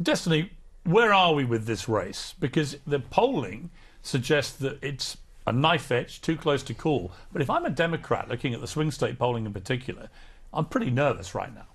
Destiny, where are we with this race? Because the polling suggests that it's a knife edge, too close to call. But if I'm a Democrat looking at the swing state polling in particular, I'm pretty nervous right now.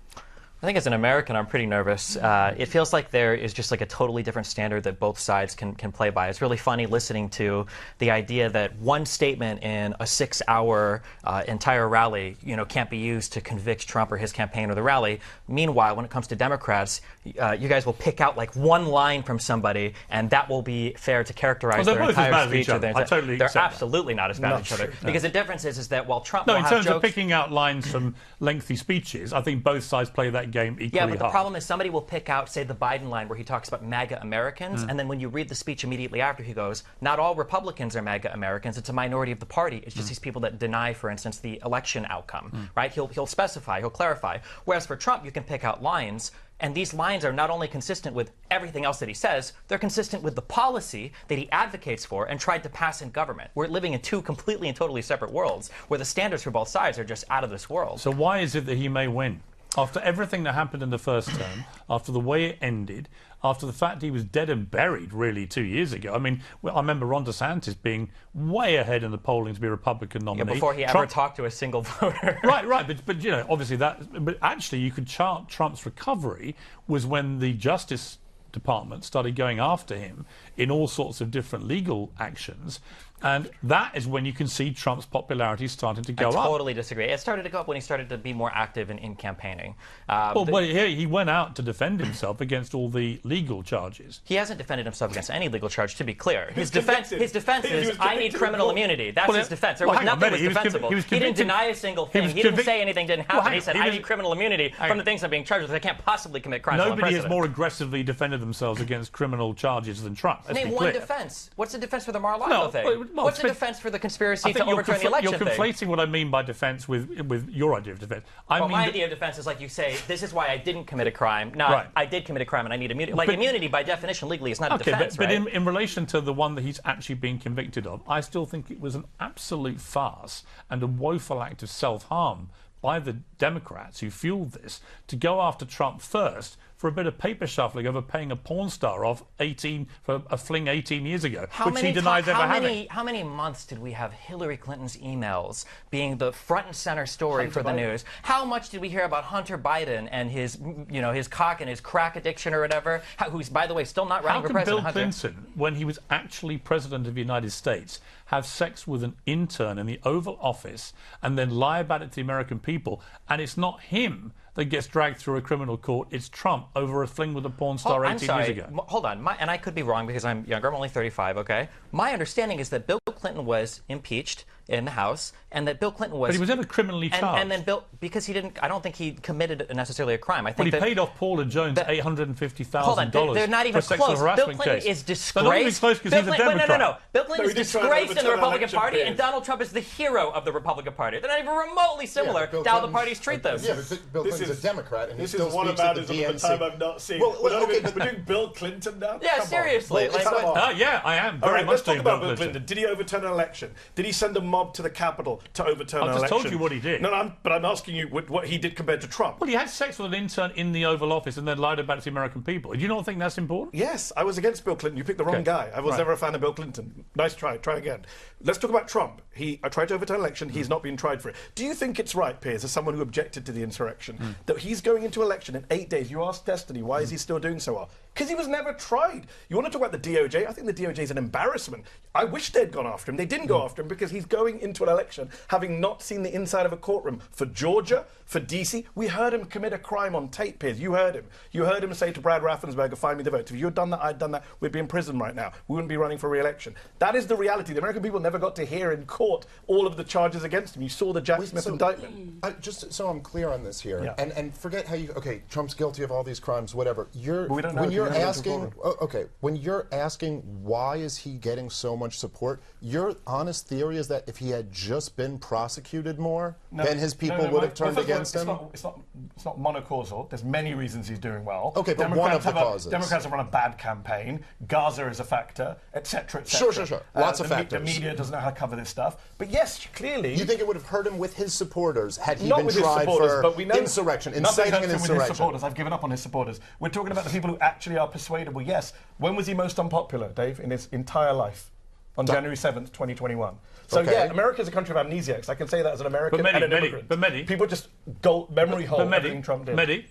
I think as an American, I'm pretty nervous. It feels like there is just like a totally different standard that both sides can play by. It's really funny listening to the idea that one statement in a 6-hour entire rally, can't be used to convict Trump or his campaign or the rally. Meanwhile, when it comes to Democrats, you guys will pick out like one line from somebody, and that will be fair to characterize their entire speech. They're absolutely not as bad as each other. Because the difference is that while Trump will have in terms of picking out lines from lengthy speeches, I think both sides play that game equally Yeah, but the hard. problem is somebody will pick out, say, the Biden line where he talks about MAGA Americans, and then when you read the speech immediately after, he goes, not all Republicans are MAGA Americans. It's a minority of the party. It's just these people that deny, for instance, the election outcome, right? He'll specify, he'll clarify. Whereas for Trump, you can pick out lines, and these lines are not only consistent with everything else that he says, they're consistent with the policy that he advocates for and tried to pass in government. We're living in two completely and totally separate worlds where the standards for both sides are just out of this world. So why is it that he may win? After everything that happened in the first term, after the way it ended, after the fact he was dead and buried, really, 2 years ago. I mean, I remember Ron DeSantis being way ahead in the polling to be a Republican nominee. Yeah, before he ever talked to a single voter. Right. But obviously that... But actually, you could chart Trump's recovery was when the Justice Department started going after him in all sorts of different legal actions. And that is when you can see Trump's popularity starting to go up. I totally disagree. It started to go up when he started to be more active in campaigning. He went out to defend himself against all the legal charges. He hasn't defended himself against any legal charge, to be clear. His defense is, I need criminal immunity. That's his defense. There was nothing was defensible. He didn't deny a single thing. He didn't say anything didn't happen. He said, I need criminal immunity from the things I'm being charged with. I can't possibly commit crimes. Nobody has more aggressively defended themselves against criminal charges than Trump. Name one defense. What's the defense for the Mar-a-Lago thing? What's the defense for the conspiracy to overturn the election thing? You're conflating what I mean by defense with your idea of defense. My idea of defense is like you say, this is why I didn't commit a crime. No, I did commit a crime and I need immunity. Like immunity, by definition, legally, is not a defense, but in relation to the one that he's actually being convicted of, I still think it was an absolute farce and a woeful act of self-harm by the Democrats who fueled this to go after Trump first for a bit of paper shuffling over paying a porn star off for a fling 18 years ago, which he denies ever having. How many months did we have Hillary Clinton's emails being the front and center story for the news? How much did we hear about Hunter Biden and his cock and his crack addiction or whatever, who's, by the way, still not running for president? How can Bill Clinton, when he was actually president of the United States, have sex with an intern in the Oval Office and then lie about it to the American people, and it's not him that gets dragged through a criminal court, it's Trump over a fling with a porn star 18 years ago? Hold on, and I could be wrong because I'm younger, I'm only 35, okay? My understanding is that Bill Clinton was impeached in the House, and that Bill Clinton was... But he was never criminally charged. And then because he didn't... I don't think he committed necessarily a crime. I think he paid off Paula Jones $850,000 hold on, they're not even for a sexual close. harassment Bill Clinton case. Is disgraced. They're not even close because he's a Democrat. No. Bill Clinton is disgraced in the Republican Party, and Donald Trump is the hero of the Republican Party. They're not even remotely similar to how the parties treat them. Yeah, but Bill Clinton's a Democrat, and he still speaks at the DNC. This is one about I've not seen. We're doing Bill Clinton now? Yeah, seriously. Yeah, I am. All right, let's talk about Bill Clinton. Did he overturn an election? Did he send a mob to the Capitol to overturn an election? I just told you what he did. No, but I'm asking you what he did compared to Trump. Well, he had sex with an intern in the Oval Office and then lied about it to the American people. Do you not think that's important? Yes, I was against Bill Clinton. You picked the wrong guy. I was never a fan of Bill Clinton. Nice try. Try again. Let's talk about Trump. He tried to overturn an election. He's not been tried for it. Do you think it's right, Piers, as someone who objected to the insurrection, that he's going into election in 8 days? You asked Destiny, why is he still doing so well? Because he was never tried. You want to talk about the DOJ? I think the DOJ is an embarrassment. I wish they'd gone after him. They didn't go after him because he's going into an election having not seen the inside of a courtroom. For Georgia, for DC, we heard him commit a crime on tape, Piers. You heard him. You heard him say to Brad Raffensperger, find me the votes. If you had done that, I'd done that, we'd be in prison right now. We wouldn't be running for re-election. That is the reality. The American people never got to hear in court all of the charges against him. You saw the Jack Smith indictment. Just so I'm clear on this here, and forget how you... Okay, Trump's guilty of all these crimes, whatever. When you're asking why is he getting so much support, your honest theory is that if he had just been prosecuted more, then his people would have turned against him? It's not monocausal. There's many reasons he's doing well. Okay, but one of the causes. Democrats have run a bad campaign. Gaza is a factor, etc., etc. Sure. Lots of factors. The media doesn't know how to cover this stuff. But yes, clearly... You think it would have hurt him with his supporters had he been tried for insurrection, inciting an insurrection? With his supporters. I've given up on his supporters. We're talking about the people who actually we are persuadable, yes. When was he most unpopular, Dave, in his entire life? On January 7th, 2021. So Okay. yeah, America is a country of amnesiacs. I can say that as an American and an immigrant. Mehdi, People just go memory hole everything Trump did. Mehdi,